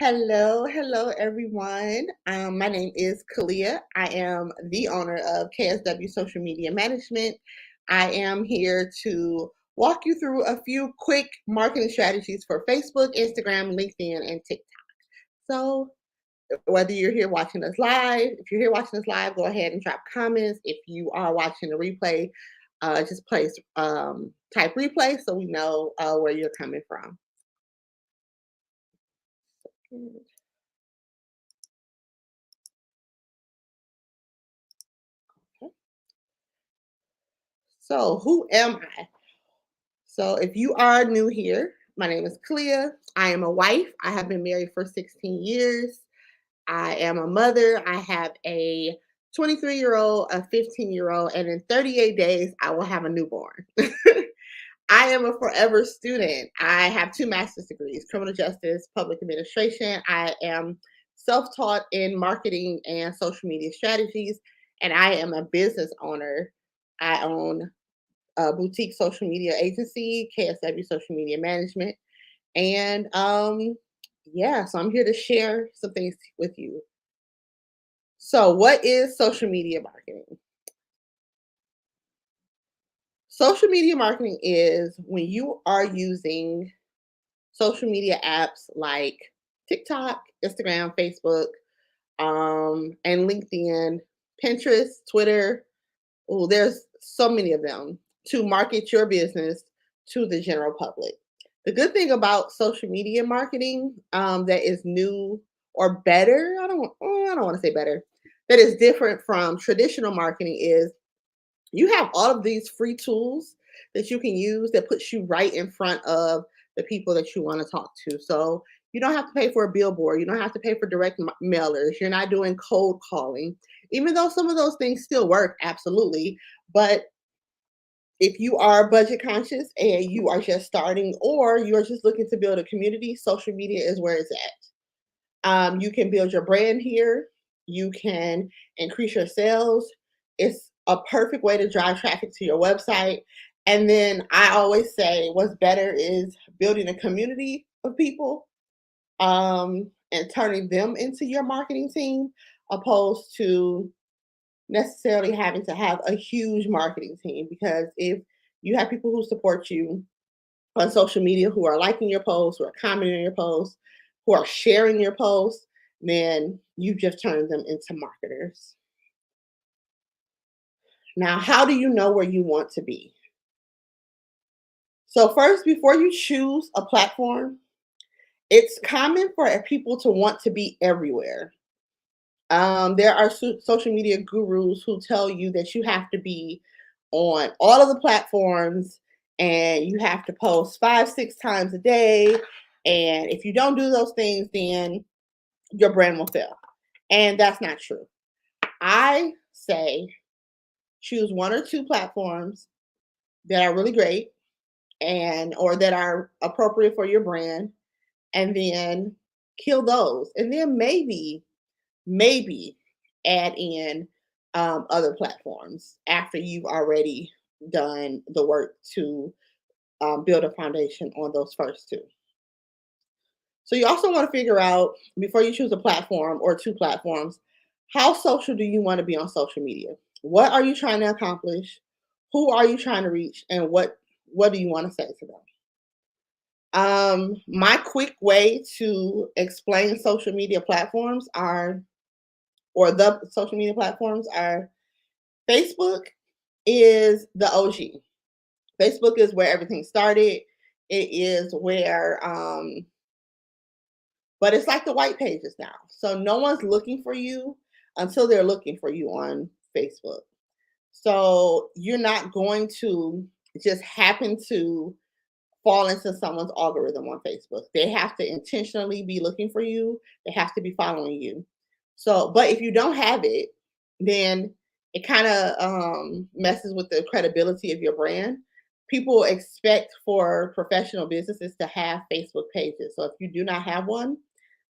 Hello, everyone. My name is Kalia. I am the owner of KSW Social Media Management. I am here to walk you through a few quick marketing strategies for Facebook, Instagram, LinkedIn, and TikTok. So, whether you're here watching us live, if you're here watching us live, go ahead and drop comments. If you are watching the replay, just type replay so we know where you're coming from. So, who am I? So, if you are new here, my name is Clea. I am a wife. I have been married for 16 years. I am a mother. I have a 23-year-old, a 15-year-old, and in 38 days, I will have a newborn. I am a forever student. I have two master's degrees, criminal justice, public administration. I am self-taught in marketing and social media strategies, and I am a business owner. I own a boutique social media agency, KSW Social Media Management. And yeah, so I'm here to share some things with you. So, what is social media marketing? Social media marketing is when you are using social media apps like TikTok, Instagram, Facebook, and LinkedIn, Pinterest, Twitter. Oh, there's so many of them to market your business to the general public. The good thing about social media marketing that is new or better, I don't want to say better, that is different from traditional marketing is you have all of these free tools that you can use that puts you right in front of the people that you want to talk to. So you don't have to pay for a billboard. You don't have to pay for direct mailers. You're not doing cold calling, even though some of those things still work, absolutely. But if you are budget conscious and you are just starting or you're just looking to build a community, social media is where it's at. You can build your brand here. You can increase your sales. It's a perfect way to drive traffic to your website. And then I always say what's better is building a community of people and turning them into your marketing team opposed to necessarily having to have a huge marketing team. Because if you have people who support you on social media who are liking your posts, who are commenting on your posts, who are sharing your posts, then you just turned them into marketers. Now, how do you know where you want to be? So, first, before you choose a platform, it's common for people to want to be everywhere. There are social media gurus who tell you that you have to be on all of the platforms and you have to post 5, 6 times a day. And if you don't do those things, then your brand will fail. And that's not true. I say choose one or two platforms that are really great and or that are appropriate for your brand and then kill those. And then maybe add in other platforms after you've already done the work to build a foundation on those first two. So you also want to figure out before you choose a platform or two platforms, how social do you want to be on social media? What are you trying to accomplish? Who are you trying to reach? And what do you want to say to them? My quick way to explain social media platforms are, or the social media platforms are Facebook is the OG. Facebook is where everything started. It is where but it's like the white pages now. So no one's looking for you until they're looking for you on Facebook. So you're not going to just happen to fall into someone's algorithm on Facebook. They have to intentionally be looking for you. They have to be following you. So, but if you don't have it, then it kind of messes with the credibility of your brand. People expect for professional businesses to have Facebook pages. So if you do not have one,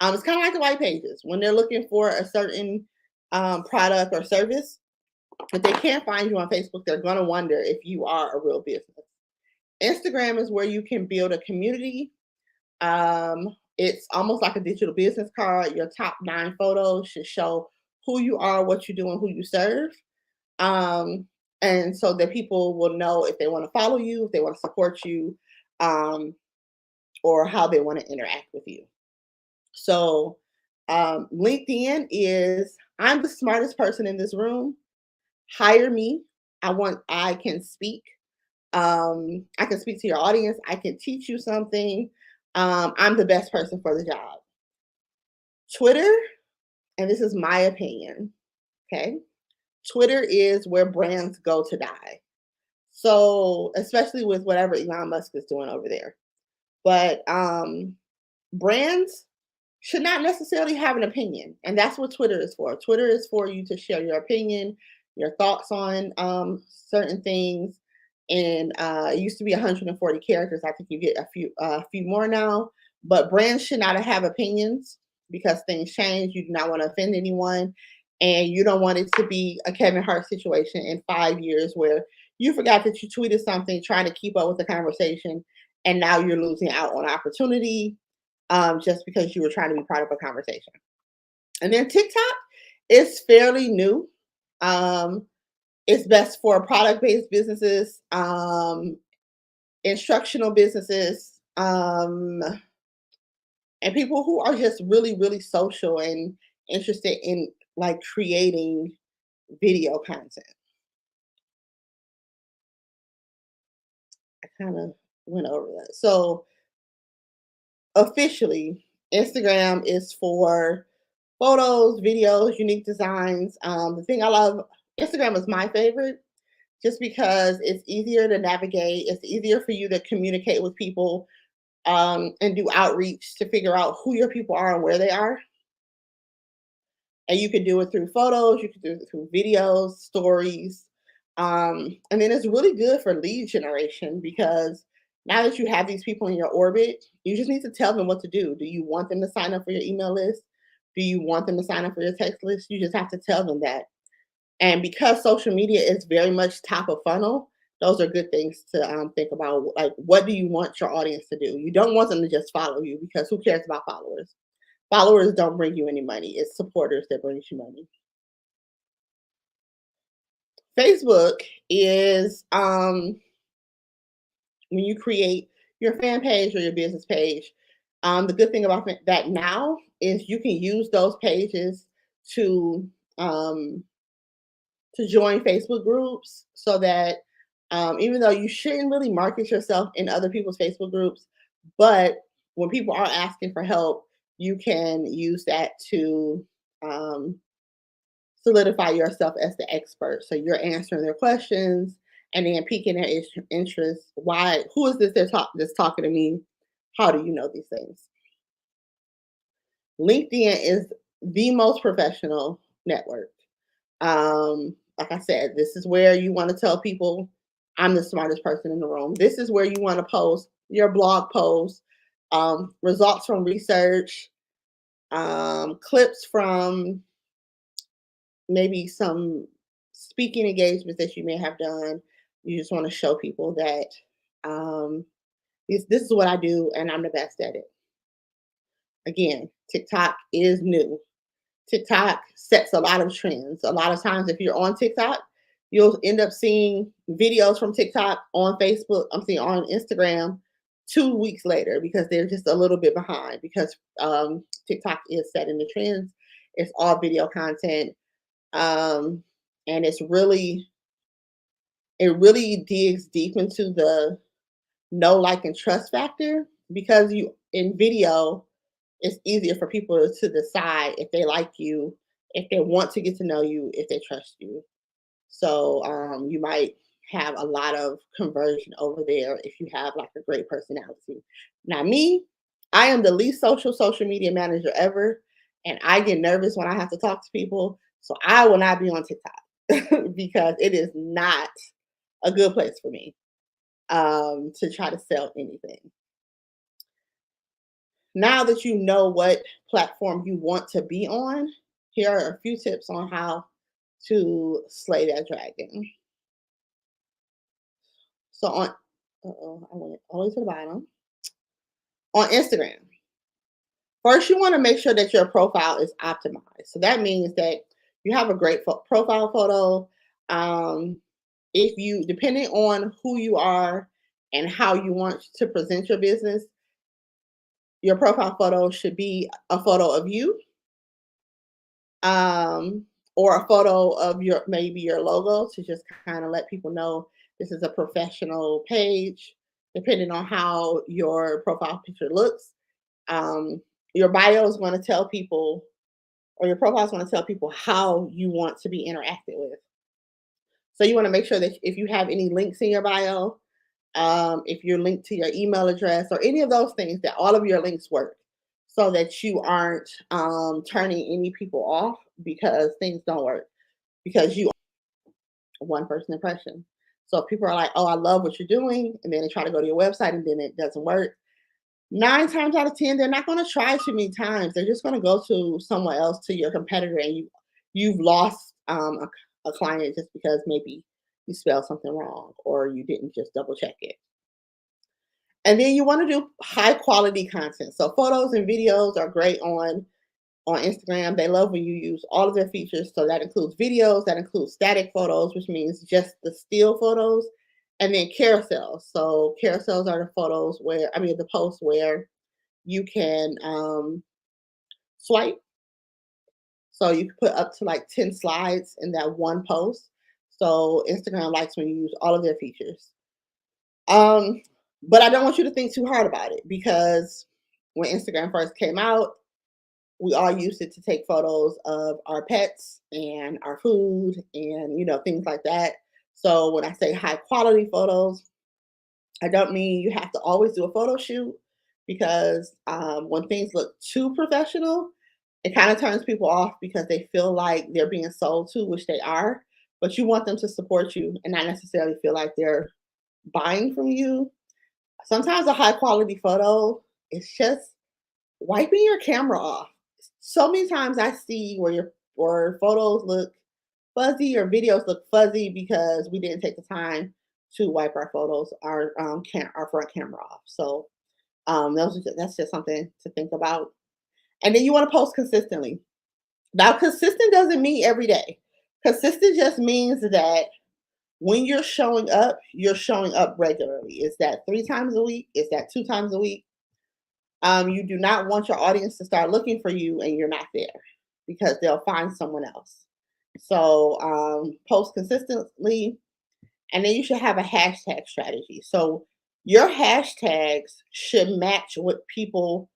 it's kind of like the white pages. When they're looking for a certain product or service, if they can't find you on Facebook, they're going to wonder if you are a real business. Instagram is where you can build a community It's almost like a digital business card. Your top 9 photos should show who you are, what you do, and who you serve. Um, and so that people will know if they want to follow you, if they want to support you, um, or how they want to interact with you. So, LinkedIn is I'm the smartest person in this room. Hire me. I can speak. I can speak to your audience. I can teach you something. I'm the best person for the job. Twitter, and this is my opinion, okay? Twitter is where brands go to die. So, especially with whatever Elon Musk is doing over there. But brands should not necessarily have an opinion. And that's what Twitter is for. Twitter is for you to share your opinion, your thoughts on certain things. And it used to be 140 characters. I think you get a few more now. But brands should not have opinions because things change. You do not want to offend anyone. And you don't want it to be a Kevin Hart situation in 5 years where you forgot that you tweeted something trying to keep up with the conversation. And now you're losing out on opportunity just because you were trying to be part of a conversation. And then TikTok is fairly new. Um, it's best for product based businesses, instructional businesses, and people who are just really, really social and interested in like creating video content. I kind of went over that. So officially, Instagram is for photos, videos, unique designs. The thing I love, Instagram is my favorite just because it's easier to navigate. It's easier for you to communicate with people and do outreach to figure out who your people are and where they are. And you can do it through photos, you can do it through videos, stories. And then it's really good for lead generation because now that you have these people in your orbit, you just need to tell them what to do. Do you want them to sign up for your email list? Do you want them to sign up for your text list? You just have to tell them that. And because social media is very much top of funnel, those are good things to think about. Like, what do you want your audience to do? You don't want them to just follow you because who cares about followers? Followers don't bring you any money. It's supporters that brings you money. Facebook is when you create your fan page or your business page. The good thing about that now is you can use those pages to um, join Facebook groups so that even though you shouldn't really market yourself in other people's Facebook groups, but when people are asking for help, you can use that to um, solidify yourself as the expert. So you're answering their questions and then piquing their interest. Why? Who is this that's talking to me? How do you know these things? LinkedIn is the most professional network. Like I said, this is where you want to tell people I'm the smartest person in the room. This is where you want to post your blog posts, results from research, clips from maybe some speaking engagements that you may have done. You just want to show people that um, this is what I do and I'm the best at it. Again, TikTok is new. TikTok sets a lot of trends. A lot of times, if you're on TikTok, you'll end up seeing videos from TikTok on Facebook. I'm seeing on Instagram 2 weeks later because they're just a little bit behind because TikTok is setting the trends. It's all video content, um, and it really digs deep into the know, like, and trust factor because you in video it's easier for people to decide if they like you, if they want to get to know you, if they trust you. So you might have a lot of conversion over there if you have like a great personality. Now, me, I am the least social media manager ever, and I get nervous when I have to talk to people. So I will not be on TikTok because it is not a good place for me to try to sell anything. Now that you know what platform you want to be on, here are a few tips on how to slay that dragon. So on, I went all the way to the bottom. On Instagram, First, you want to make sure that your profile is optimized. So that means that you have a great profile photo. Um, if you, depending on who you are and how you want to present your business, your profile photo should be a photo of you, um, or a photo of your maybe your logo to just kind of let people know this is a professional page, depending on how your profile picture looks. Um, your bio is going to tell people, or your profile is going to tell people how you want to be interacted with. So you want to make sure that if you have any links in your bio, if you're linked to your email address or any of those things, that all of your links work so that you aren't turning any people off because things don't work because you are one person impression. So if people are like, oh, I love what you're doing, and then they try to go to your website and then it doesn't work, 9 times out of 10, they're not going to try too many times. They're just going to go to someone else, to your competitor, and you've lost a client just because maybe you spelled something wrong or you didn't just double check it. And then you want to do high quality content. So photos and videos are great on Instagram. They love when you use all of their features. So that includes videos, that includes static photos, which means just the still photos, and then carousels. So carousels are the photos where, I mean, the posts where you can swipe. So you can put up to like 10 slides in that one post. So Instagram likes when you use all of their features. Um, but I don't want you to think too hard about it because when Instagram first came out, we all used it to take photos of our pets and our food and things like that. So when I say high quality photos, I don't mean you have to always do a photo shoot because when things look too professional, it kind of turns people off because they feel like they're being sold to, which they are. But you want them to support you and not necessarily feel like they're buying from you. Sometimes a high quality photo is just wiping your camera off. So many times I see where your photos look fuzzy or videos look fuzzy because we didn't take the time to wipe our photos, our front camera off. So that's just something to think about. And then you want to post consistently. Now, consistent doesn't mean every day. Consistent just means that when you're showing up regularly. Is that 3 times a week? Is that 2 times a week? You do not want your audience to start looking for you and you're not there because they'll find someone else. So post consistently, and then you should have a hashtag strategy. So your hashtags should match what people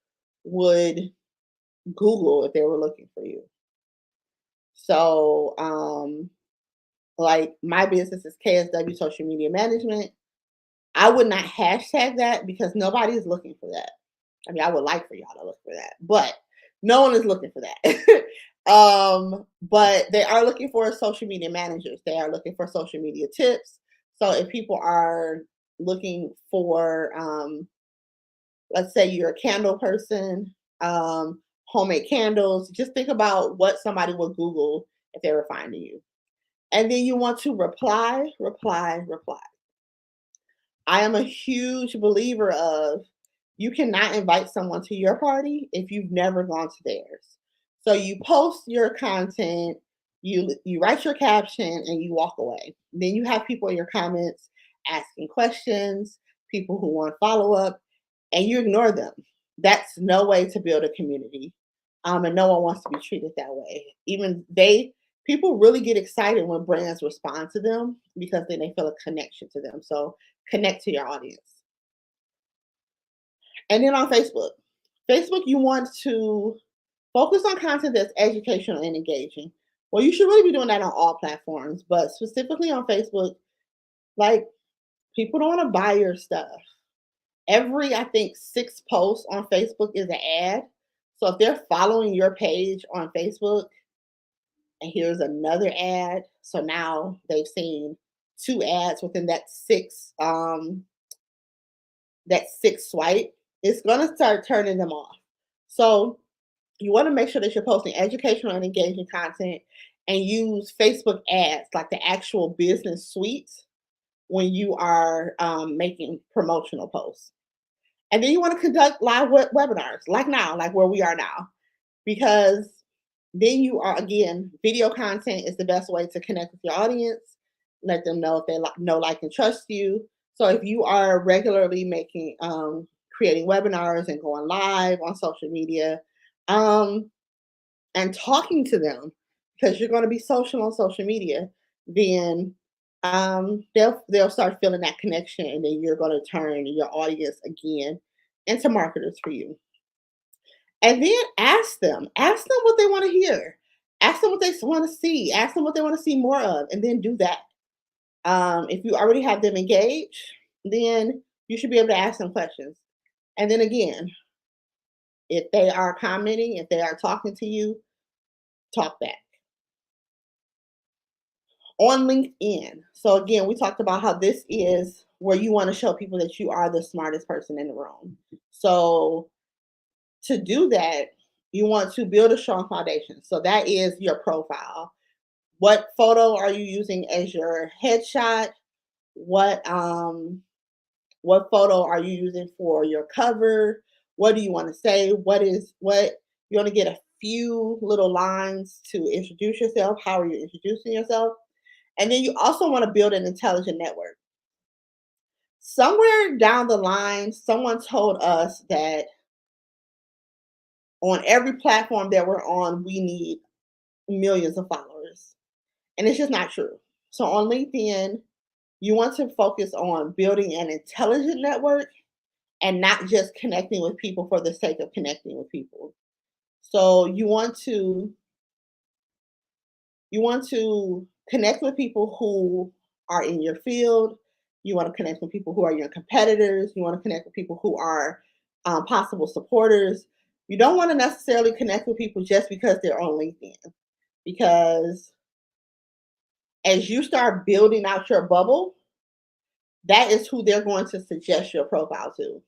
would Google if they were looking for you. So, like my business is KSW Social Media Management. I would not hashtag that because nobody is looking for that. I mean, I would like for y'all to look for that, but no one is looking for that. But they are looking for social media managers. They are looking for social media tips. So if people are looking for, let's say you're a candle person, homemade candles, just think about what somebody would Google if they were finding you. And then you want to reply, reply, reply. I am a huge believer of you cannot invite someone to your party if you've never gone to theirs. So you post your content, you write your caption, and you walk away. Then you have people in your comments asking questions, people who want follow up, and you ignore them. That's no way to build a community. And no one wants to be treated that way. Even people really get excited when brands respond to them because then they feel a connection to them. So connect to your audience. And then on Facebook, you want to focus on content that's educational and engaging. Well, you should really be doing that on all platforms, but specifically on Facebook, like people don't want to buy your stuff. Every, I think, 6 posts on Facebook is an ad. So if they're following your page on Facebook and here's another ad, so now they've seen 2 ads within that six swipe, it's gonna start turning them off. So you want to make sure that you're posting educational and engaging content and use Facebook ads, like the actual business suites, when you are making promotional posts. And then you want to conduct live webinars like now, like where we are now, because then you are, again, video content is the best way to connect with your audience, let them know if they know, like, and trust you. So if you are regularly making, creating webinars and going live on social media, um, and talking to them, because you're going to be social on social media, then they'll start feeling that connection, and then you're going to turn your audience again into marketers for you. And then ask them what they want to hear, ask them what they want to see, ask them what they want to see more of, and then do that. If you already have them engaged, then you should be able to ask them questions. And then again, if they are commenting, if they are talking to you, talk back. On LinkedIn. So again, we talked about how this is where you want to show people that you are the smartest person in the room. So to do that, you want to build a strong foundation. So that is your profile. What photo are you using as your headshot? What photo are you using for your cover? What do you want to say? What you want to get a few little lines to introduce yourself? How are you introducing yourself? And then you also want to build an intelligent network. Somewhere down the line, someone told us that on every platform that we're on, we need millions of followers. And it's just not true. So on LinkedIn, you want to focus on building an intelligent network and not just connecting with people for the sake of connecting with people. So you want to connect with people who are in your field. You want to connect with people who are your competitors. You want to connect with people who are possible supporters. You don't want to necessarily connect with people just because they're on LinkedIn, because as you start building out your bubble, that is who they're going to suggest your profile to.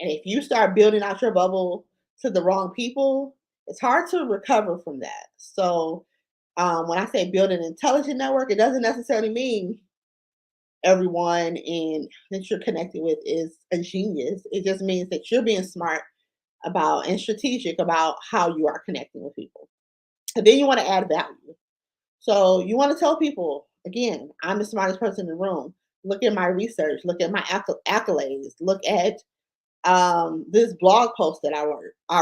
And if you start building out your bubble to the wrong people, it's hard to recover from that. So when I say build an intelligent network, it doesn't necessarily mean everyone that you're connecting with is a genius. It just means that you're being smart about and strategic about how you are connecting with people. And then you want to add value. So you want to tell people, again, I'm the smartest person in the room. Look at my research. Look at my accolades. Look at this blog post that I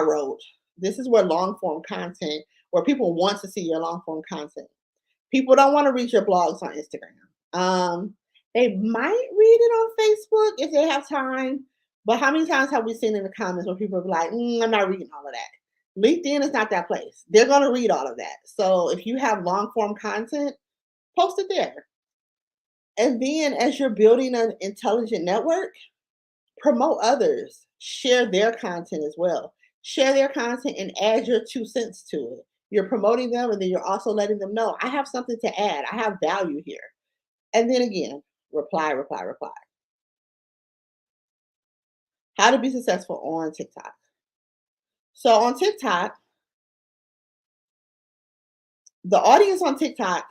wrote. This is where long form content, where people want to see your long form content. People don't want to read your blogs on Instagram. They might read it on Facebook if they have time. But how many times have we seen in the comments where people are like, I'm not reading all of that? LinkedIn is not that place. They're going to read all of that. So if you have long form content, post it there. And then as you're building an intelligent network, promote others, share their content as well. Share their content and add your 2 cents to it. You're promoting them, and then you're also letting them know, I have something to add. I have value here. And then again, reply, reply, reply. How to be successful on TikTok. So on TikTok, the audience on TikTok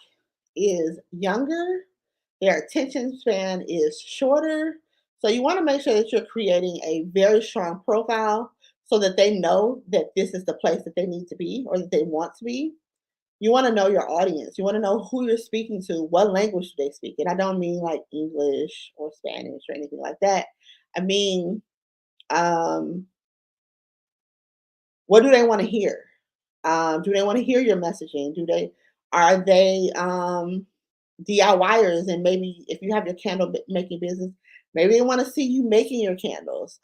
is younger, their attention span is shorter. So you want to make sure that you're creating a very strong profile so that they know that this is the place that they need to be or that they want to be. You want to know your audience. You want to know who you're speaking to, what language do they speak. And I don't mean like English or Spanish or anything like that. I mean, um, what do they want to hear? Do they want to hear your messaging? Are they DIYers? And maybe if you have your candle making business, maybe they want to see you making your candles,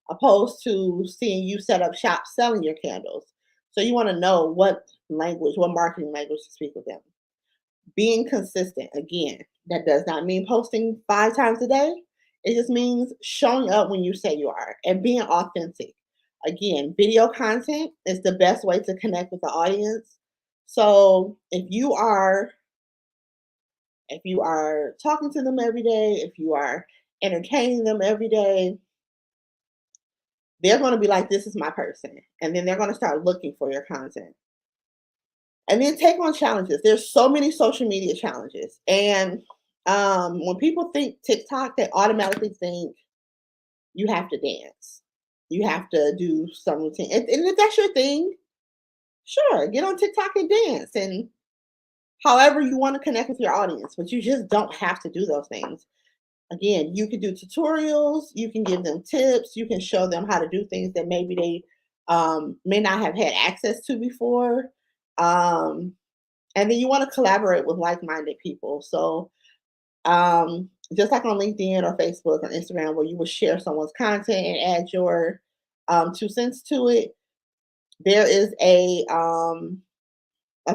opposed to seeing you set up shop selling your candles. So you want to know what marketing language to speak with them. Being consistent, again, that does not mean posting 5 times a day. It just means showing up when you say you are and being authentic. Again, video content is the best way to connect with the audience. So if you are talking to them every day, if you are entertaining them every day, they're going to be like, this is my person. And then they're going to start looking for your content. And then take on challenges. There's so many social media challenges. And when people think TikTok, they automatically think you have to dance. You have to do some routine. And if that's your thing, sure, get on TikTok and dance. And however you want to connect with your audience, but you just don't have to do those things. Again, you can do tutorials, you can give them tips, you can show them how to do things that maybe they may not have had access to before. Um, and then you want to collaborate with like-minded people. So just like on LinkedIn or Facebook or Instagram, where you would share someone's content and add your 2 cents to it, there is a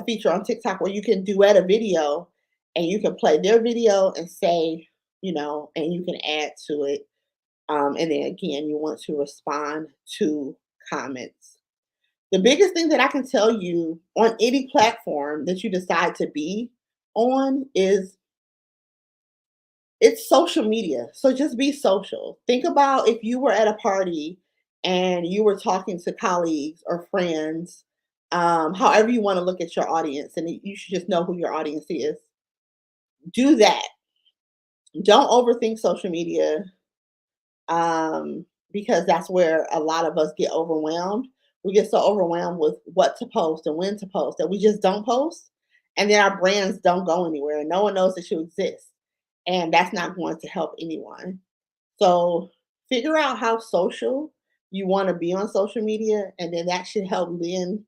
feature on TikTok where you can duet a video and you can play their video and say, and you can add to it. And then again, you want to respond to comments. The biggest thing that I can tell you on any platform that you decide to be on is it's social media. So just be social. Think about if you were at a party and you were talking to colleagues or friends, however you want to look at your audience, and you should just know who your audience is. Do that. Don't overthink social media, because that's where a lot of us get overwhelmed. We get so overwhelmed with what to post and when to post that we just don't post. And then our brands don't go anywhere and no one knows that you exist. And that's not going to help anyone. So figure out how social you want to be on social media, and then that should help lead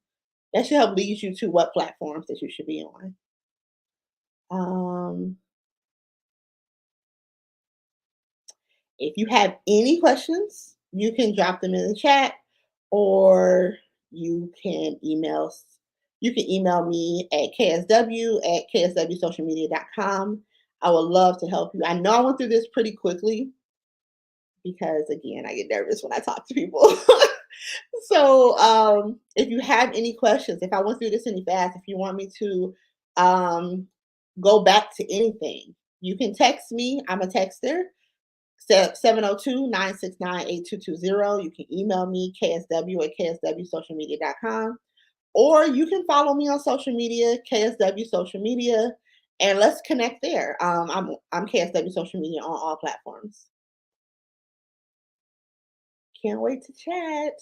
you to what platforms that you should be on. Um, if you have any questions, you can drop them in the chat, or you can email you can email me at ksw@kswsocialmedia.com. I would love to help you. I know I went through this pretty quickly because again, I get nervous when I talk to people. So if you have any questions, if I went through this any fast, if you want me to um, go back to anything, you can text me. I'm a texter. 702-969-8220. You can email me ksw@kswsocialmedia.com, or you can follow me on social media, KSW Social Media, and let's connect there. I'm KSW Social Media on all platforms. Can't wait to chat.